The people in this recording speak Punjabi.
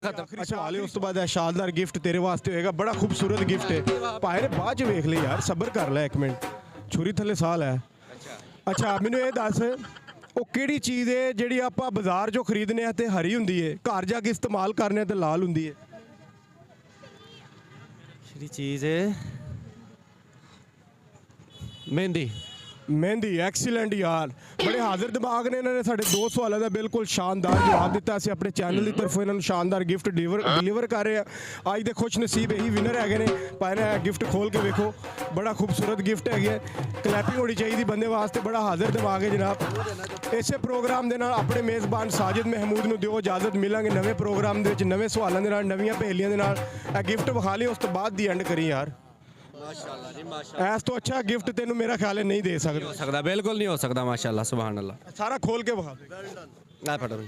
आखिरी सवाल है उस तो बाद है शानदार गिफ्ट तेरे वास्ते होएगा बड़ा खूबसूरत गिफ्ट है भाई ने बाद च वेख ले यार सबर कर ले एक मिनट छुरी थले साल है अच्छा मैनू ये दस ਉਹ ਕਿਹੜੀ ਚੀਜ਼ ਹੈ ਜਿਹੜੀ ਆਪਾਂ ਬਾਜ਼ਾਰ 'ਚੋਂ ਖਰੀਦਨੇ ਆ ਤੇ ਹਰੀ ਹੁੰਦੀ ਹੈ ਘਰ ਜਾ ਕੇ ਇਸਤੇਮਾਲ ਕਰਨੇ ਆ ਤੇ ਲਾਲ ਹੁੰਦੀ ਹੈ ਜਿਹੜੀ ਚੀਜ਼ ਹੈ ਮਹਿੰਦੀ ਮਹਿੰਦੀ ਐਕਸੀਲੈਂਟ ਯਾਰ ਬੜੇ ਹਾਜ਼ਰ ਦਿਮਾਗ ਨੇ ਇਹਨਾਂ ਨੇ ਸਾਡੇ ਦੋ ਸਵਾਲਾਂ ਦਾ ਬਿਲਕੁਲ ਸ਼ਾਨਦਾਰ ਜਵਾਬ ਦਿੱਤਾ ਅਸੀਂ ਆਪਣੇ ਚੈਨਲ ਦੀ ਤਰਫੋਂ ਇਹਨਾਂ ਨੂੰ ਸ਼ਾਨਦਾਰ ਗਿਫਟ ਡਿਲੀਵਰ ਕਰ ਰਹੇ ਆ ਅੱਜ ਦੇ ਖੁਸ਼ ਨਸੀਬ ਇਹੀ ਵਿਨਰ ਹੈਗੇ ਨੇ ਭਾਈ ਨੇ ਗਿਫਟ ਖੋਲ ਕੇ ਵੇਖੋ ਬੜਾ ਖੂਬਸੂਰਤ ਗਿਫਟ ਹੈਗਾ ਕਲੈਪਿੰਗ ਹੋਣੀ ਚਾਹੀਦੀ ਬੰਦੇ ਵਾਸਤੇ ਬੜਾ ਹਾਜ਼ਰ ਦਿਮਾਗ ਹੈ ਜਨਾਬ ਇਸੇ ਪ੍ਰੋਗਰਾਮ ਦੇ ਨਾਲ ਆਪਣੇ ਮੇਜ਼ਬਾਨ ਸਾਜਿਦ ਮਹਿਮੂਦ ਨੂੰ ਦਿਓ ਇਜਾਜ਼ਤ ਮਿਲਾਂਗੇ ਨਵੇਂ ਪ੍ਰੋਗਰਾਮ ਦੇ ਵਿੱਚ ਨਵੇਂ ਸਵਾਲਾਂ ਦੇ ਨਾਲ ਨਵੀਆਂ ਪਹੇਲੀਆਂ ਦੇ ਨਾਲ ਇਹ ਗਿਫਟ ਵਿਖਾ ਲਈ ਉਸ ਤੋਂ ਬਾਅਦ ਦੀ ਐਂਡ ਕਰੀ ਯਾਰ ਮਾਸ਼ਾਅੱਲਾ ਜੀ ਮਾਸ਼ਾਅੱਲਾ ਇਸ ਤੋਂ ਅੱਛਾ ਗਿਫਟ ਤੈਨੂੰ ਮੇਰਾ ਖਿਆਲ ਹੈ ਨਹੀਂ ਦੇ ਸਕਦੇ ਹੋ ਸਕਦਾ ਬਿਲਕੁਲ ਨਹੀਂ ਹੋ ਸਕਦਾ ਮਾਸ਼ਾਅੱਲਾ ਸੁਭਾਨ ਅੱਲਾ ਸਾਰਾ ਖੋਲ ਕੇ ਵਿਖਾ ਦੇ ਲੈ ਫੜੋ